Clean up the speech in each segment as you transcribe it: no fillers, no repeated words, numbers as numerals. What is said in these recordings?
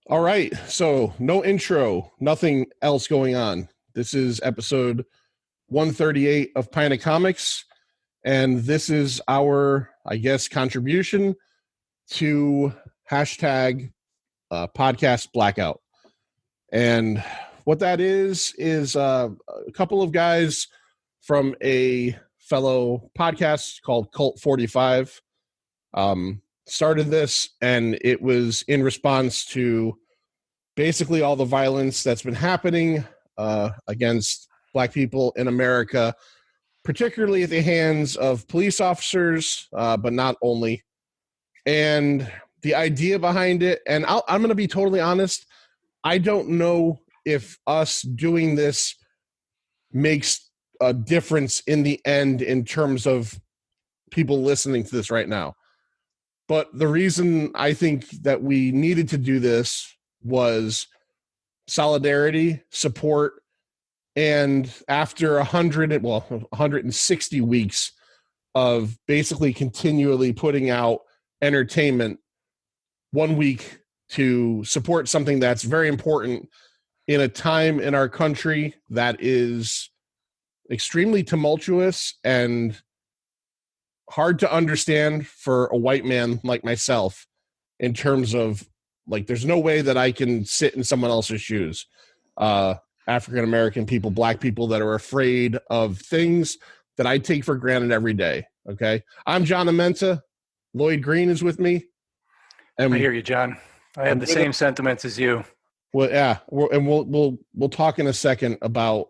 All right. So, no intro, nothing else going on. This is episode 138 of Pint of Comics. And this is our, contribution to hashtag podcast Blackout. And what that is a couple of guys from a fellow podcast called Cult 45 started this, and it was in response to basically all the violence that's been happening against Black people in America, particularly at the hands of police officers, but not only. And the idea behind it, and I'm going to be totally honest, I don't know if us doing this makes a difference in the end in terms of people listening to this right now. But the reason I think that we needed to do this was solidarity, support, and after 160 weeks of basically continually putting out entertainment, 1 week to support something that's very important in a time in our country that is extremely tumultuous and hard to understand for a white man like myself, in terms of, like, there's no way that I can sit in someone else's shoes. African-American people, Black people that are afraid of things that I take for granted every day. Okay. I'm John Amenta. Lloyd Green is with me. I hear you, John. I have the same sentiments as you. Well, yeah. We'll talk in a second about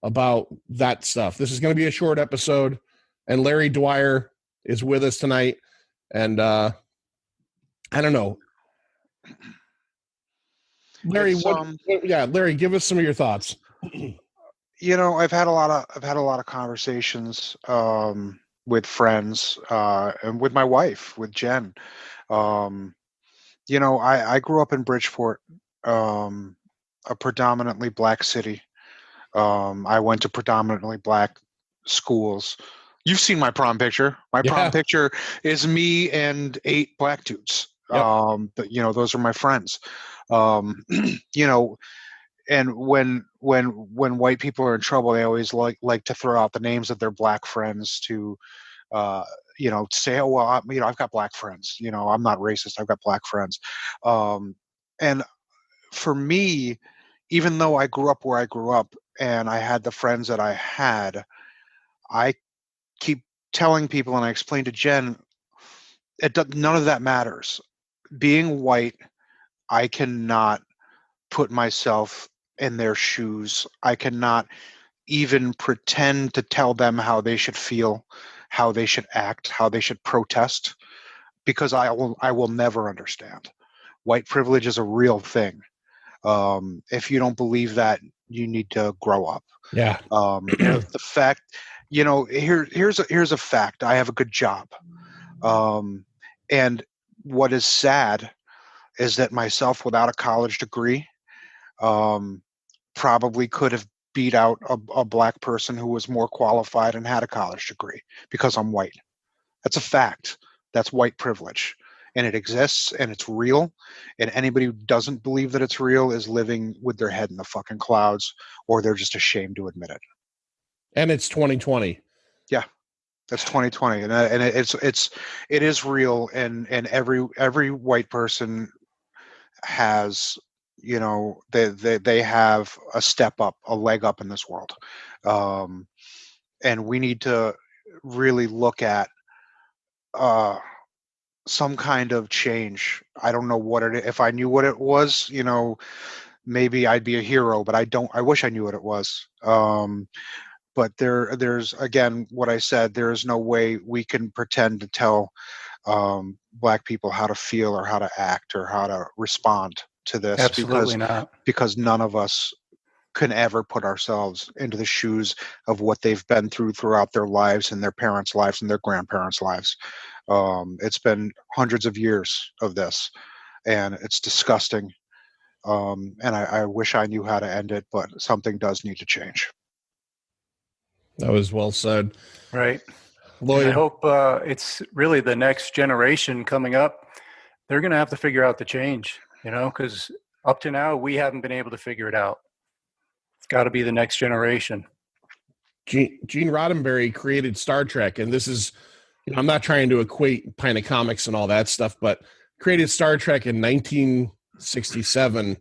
that stuff. This is going to be a short episode, and Larry Dwyer is with us tonight. And I don't know, Larry. Larry, give us some of your thoughts. I've had a lot of conversations with friends and with my wife, with Jen. I grew up in Bridgeport, a predominantly Black city. I went to predominantly Black schools. You've seen my prom picture. My prom picture is me and 8 Black dudes. Yep. Those are my friends. And when white people are in trouble, they always like to throw out the names of their Black friends to, say, oh, well, I've got Black friends. I'm not racist. I've got Black friends. And for me, even though I grew up where I grew up and I had the friends that I had, I keep telling people, and I explained to Jen, none of that matters. Being white, I cannot put myself in their shoes. I cannot even pretend to tell them how they should feel, how they should act, how they should protest, because I will never understand. White privilege is a real thing. If you don't believe that, you need to grow up. Yeah. The fact, here's a fact. I have a good job. And what is sad is that myself, without a college degree, probably could have beat out a Black person who was more qualified and had a college degree, because I'm white. That's a fact. That's white privilege. And it exists, and it's real. And anybody who doesn't believe that it's real is living with their head in the fucking clouds, or they're just ashamed to admit it. And it's 2020. Yeah, that's 2020, and it is real. And every white person has, they have a step up, a leg up in this world, and we need to really look at some kind of change. I don't know what it is. If I knew what it was, maybe I'd be a hero, but I don't. I wish I knew what it was. But there's, again, what I said, there is no way we can pretend to tell Black people how to feel or how to act or how to respond to this. Absolutely not. Because none of us can ever put ourselves into the shoes of what they've been through throughout their lives and their parents' lives and their grandparents' lives. It's been hundreds of years of this, and it's disgusting. And I wish I knew how to end it, but something does need to change. That was well said. Right. Lloyd, I hope it's really the next generation coming up. They're going to have to figure out the change, because Up to now, we haven't been able to figure it out. It's got to be the next generation. Gene Roddenberry created Star Trek, and this is, I'm not trying to equate Pina Comics and all that stuff, but created Star Trek in 1967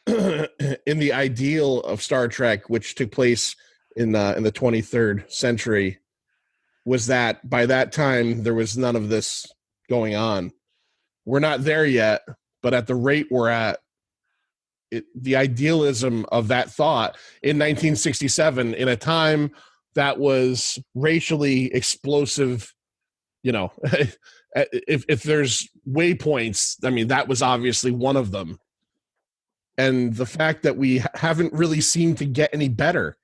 in the ideal of Star Trek, which took place in the 23rd century, was that by that time there was none of this going on. We're not there yet, but at the rate we're at, the idealism of that thought in 1967, in a time that was racially explosive, if there's waypoints, I mean, that was obviously one of them. And the fact that we haven't really seemed to get any better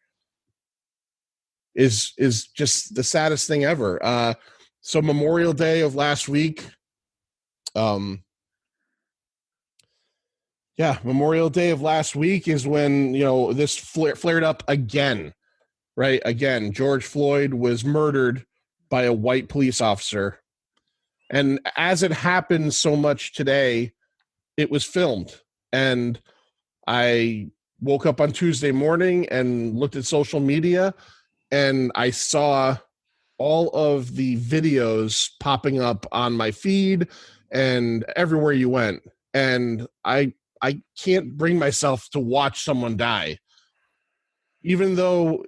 is just the saddest thing ever. So Memorial Day of last week, Memorial Day of last week is when, this flared up again, right? Again, George Floyd was murdered by a white police officer. And as it happens so much today, it was filmed. And I woke up on Tuesday morning and looked at social media, and I saw all of the videos popping up on my feed and everywhere you went. And I can't bring myself to watch someone die, even though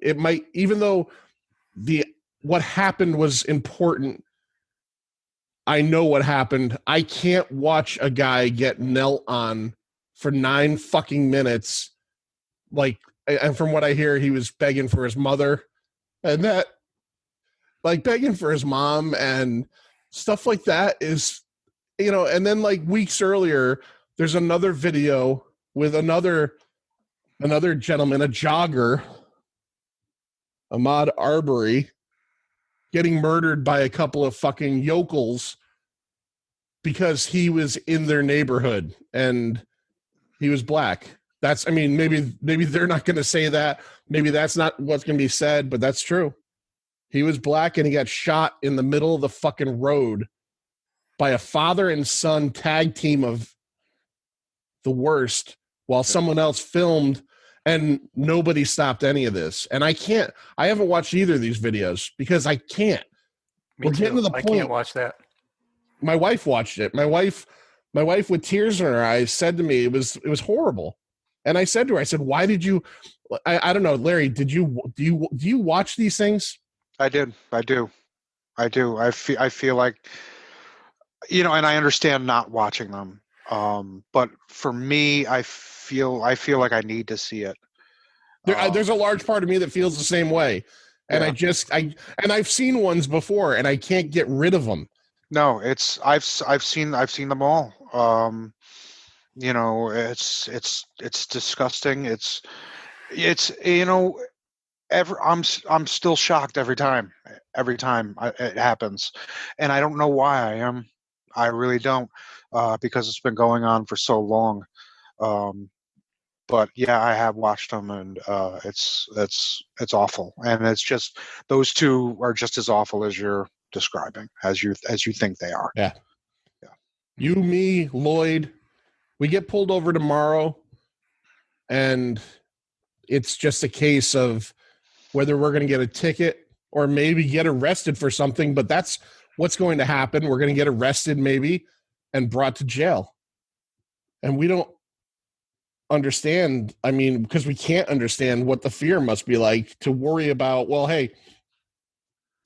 what happened was important. I know what happened. I can't watch a guy get knelt on for 9 fucking minutes. And from what I hear, he was begging for his mother and that, begging for his mom and stuff like that is, and then weeks earlier, there's another video with another gentleman, a jogger, Ahmaud Arbery, getting murdered by a couple of fucking yokels because he was in their neighborhood and he was black. Maybe they're not going to say that. Maybe that's not what's going to be said, but that's true. He was black and he got shot in the middle of the fucking road by a father and son tag team of the worst, while someone else filmed, and nobody stopped any of this. And I haven't watched either of these videos because I can't. We're getting to the point. I can't watch that. My wife watched it. My wife with tears in her eyes said to me, it was horrible. And I said to her, why did you, I don't know, Larry, do you watch these things? I do. I feel like, and I understand not watching them. But for me, I feel like I need to see it. There's a large part of me that feels the same way. And I've seen ones before and I can't get rid of them. No, I've seen them all. It's disgusting. I'm still shocked every time it happens. And I don't know why I am. I really don't. Because it's been going on for so long. But yeah, I have watched them, and it's awful. And it's just, those two are just as awful as you're describing, as you think they are. Yeah. You, me, Lloyd, we get pulled over tomorrow, and it's just a case of whether we're going to get a ticket or maybe get arrested for something. But that's what's going to happen. We're going to get arrested maybe and brought to jail. And we don't understand, because we can't understand what the fear must be like to worry about, well, hey,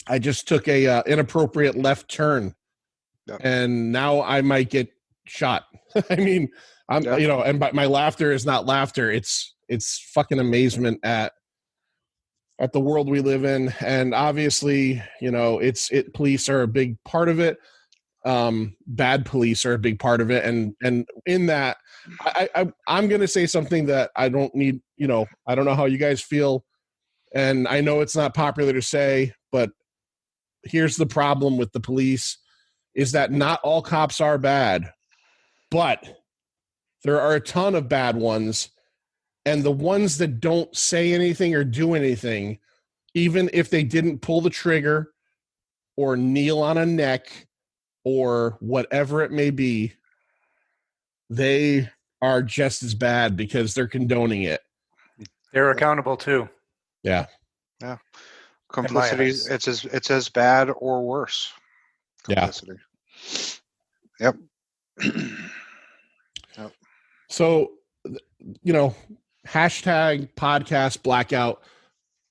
I just took a inappropriate left turn and now I might get shot. And my laughter is not laughter. It's fucking amazement at the world we live in. And obviously, police are a big part of it. Bad police are a big part of it. And in that, I'm going to say something that I don't need, I don't know how you guys feel. And I know it's not popular to say, but here's the problem with the police is that not all cops are bad, but there are a ton of bad ones. And the ones that don't say anything or do anything, even if they didn't pull the trigger or kneel on a neck or whatever it may be, they are just as bad because they're condoning it. They're accountable too. Yeah. Yeah. Complicity, it's as bad or worse. Complicity. Yeah. Yep. Yep. So, hashtag podcast Blackout.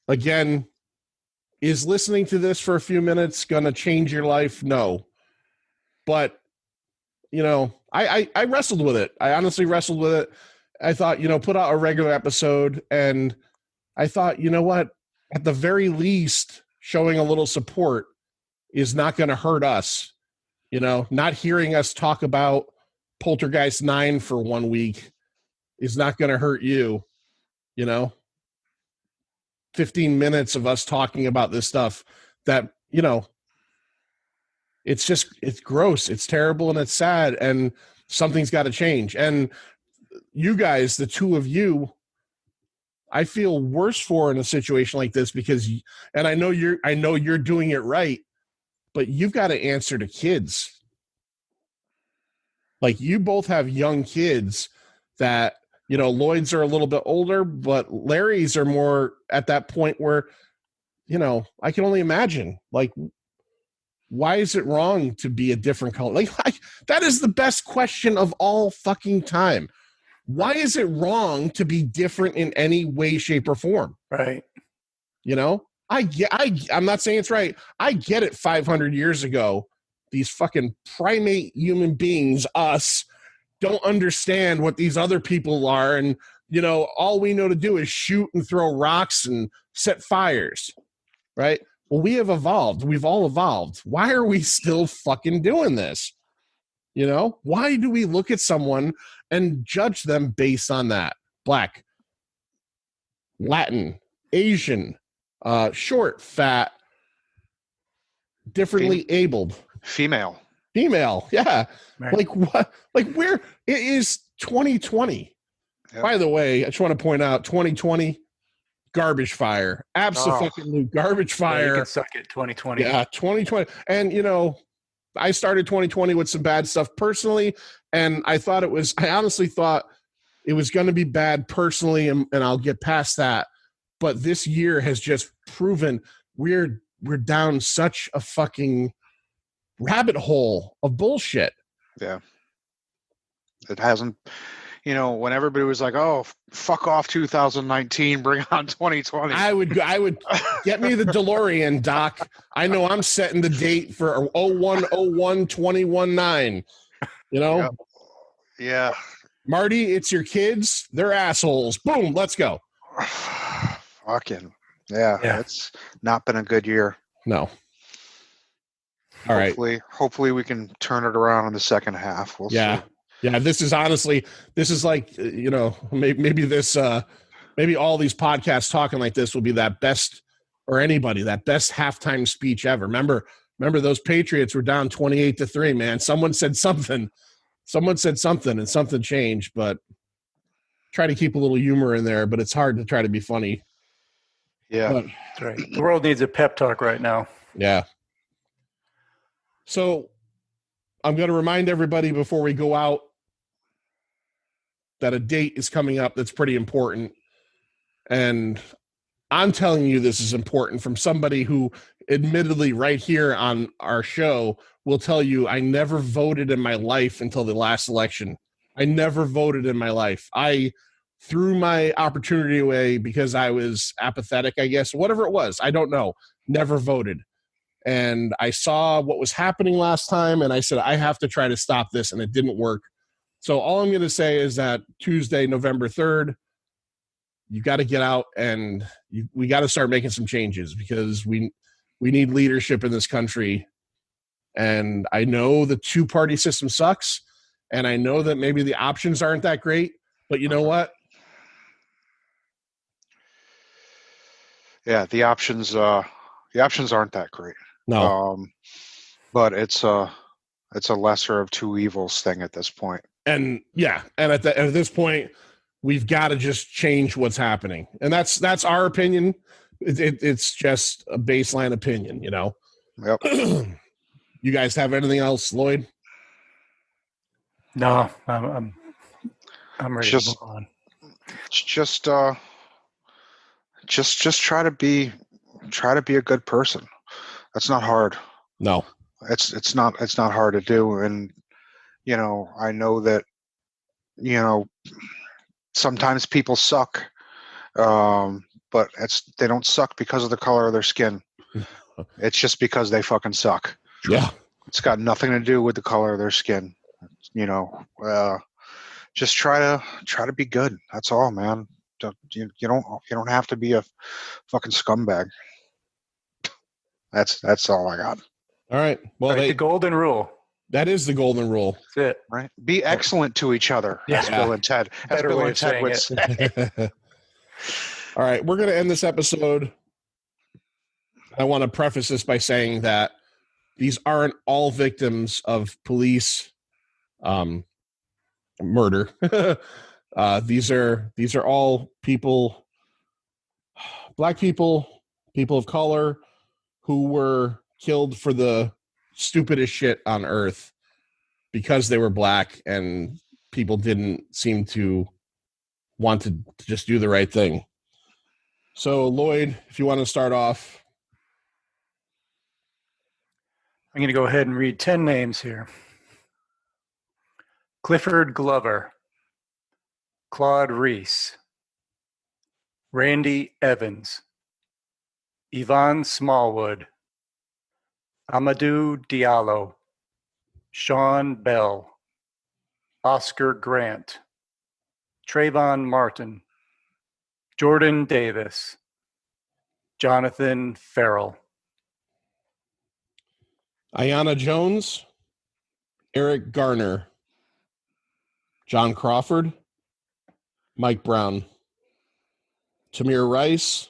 Again, is listening to this for a few minutes going to change your life? No. But, I wrestled with it. I honestly wrestled with it. I thought, put out a regular episode, and I thought, you know what? At the very least, showing a little support is not going to hurt us. Not hearing us talk about Poltergeist 9 for 1 week is not going to hurt you. 15 minutes of us talking about this stuff that, it's gross, it's terrible, and it's sad, and something's got to change. And you guys, the two of you, I feel worse for in a situation like this because, and I know you're doing it right, but you've got to answer to kids. Like, you both have young kids that, Lloyd's are a little bit older, but Larry's are more at that point where, I can only imagine, like, why is it wrong to be a different color? Like, that is the best question of all fucking time. Why is it wrong to be different in any way, shape, or form? Right. I'm not saying it's right. I get it. 500 years ago, these fucking primate human beings, us, don't understand what these other people are. And, all we know to do is shoot and throw rocks and set fires. Right. Well, we have evolved. We've all evolved. Why are we still fucking doing this? Why do we look at someone and judge them based on that? Black, Latin, Asian, short, fat, differently abled, female. Yeah. Right. Like what? Like, where it is 2020. Yep. By the way, I just want to point out 2020 garbage fire. Absolutely garbage fire. Yeah, you can suck it, 2020. Yeah, 2020. And I started 2020 with some bad stuff personally, and I honestly thought it was going to be bad personally, and I'll get past that. But this year has just proven we're down such a fucking rabbit hole of bullshit. Yeah. It hasn't, when everybody was like, oh, fuck off 2019, bring on 2020. I would get me the DeLorean, Doc. I know I'm setting the date for 01/01/21/9. Yeah. Marty, it's your kids. They're assholes. Boom, let's go. Fucking. Yeah. It's not been a good year. No. All right. Hopefully we can turn it around in the second half. We'll see. Yeah, this is like, maybe all these podcasts talking like this will be that best halftime speech ever. Remember those Patriots were down 28-3, man. Someone said something and something changed, but try to keep a little humor in there, but it's hard to try to be funny. Yeah. That's right. The world needs a pep talk right now. Yeah. So I'm going to remind everybody before we go out that a date is coming up that's pretty important. And I'm telling you this is important from somebody who admittedly right here on our show will tell you I never voted in my life until the last election. I never voted in my life. I threw my opportunity away because I was apathetic, I guess. Whatever it was, I don't know. Never voted. And I saw what was happening last time, and I said, I have to try to stop this, and it didn't work. So all I'm going to say is that Tuesday, November 3rd, you got to get out, and we got to start making some changes because we need leadership in this country. And I know the two-party system sucks, and I know that maybe the options aren't that great, but you know what? Yeah, the options aren't that great. No. But it's a lesser of two evils thing at this point. And at this point, we've got to just change what's happening. And that's our opinion. It's just a baseline opinion, Yep. You guys have anything else, Lloyd? No, I'm ready Just- to move on. Just try to be a good person. That's not hard. No. It's not hard to do. And I know that sometimes people suck, but they don't suck because of the color of their skin. It's just because they fucking suck. Yeah. It's got nothing to do with the color of their skin. Just try to be good. That's all, man. You don't have to be a fucking scumbag. That's all I got. All right. Well, The golden rule. that is the golden rule. That's it. Right? Be excellent to each other, as Yeah. Bill and Ted. As Better Bill way and of Ted saying would it. say. All right. We're going to end this episode. I want to preface this by saying that these aren't all victims of police murder. These are all people, Black people, people of color, who were killed for the stupidest shit on earth because they were Black, and people didn't seem to want to just do the right thing. So, Lloyd, if you want to start off. I'm going to go ahead and read 10 names here. Clifford Glover, Claude Reese, Randy Evans, Yvonne Smallwood, Amadou Diallo, Sean Bell, Oscar Grant, Trayvon Martin, Jordan Davis, Jonathan Farrell. Ayanna Jones, Eric Garner, John Crawford, Mike Brown, Tamir Rice,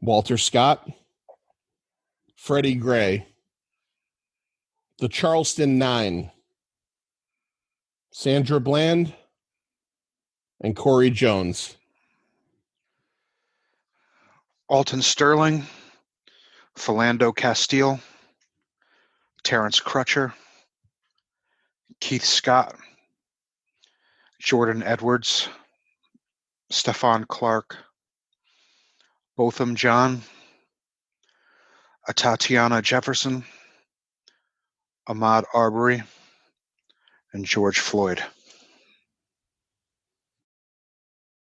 Walter Scott, Freddie Gray, the Charleston Nine, Sandra Bland, and Corey Jones. Alton Sterling, Philando Castile, Terrence Crutcher, Keith Scott, Jordan Edwards, Stephon Clark, Botham John, Tatiana Jefferson, Ahmaud Arbery, and George Floyd.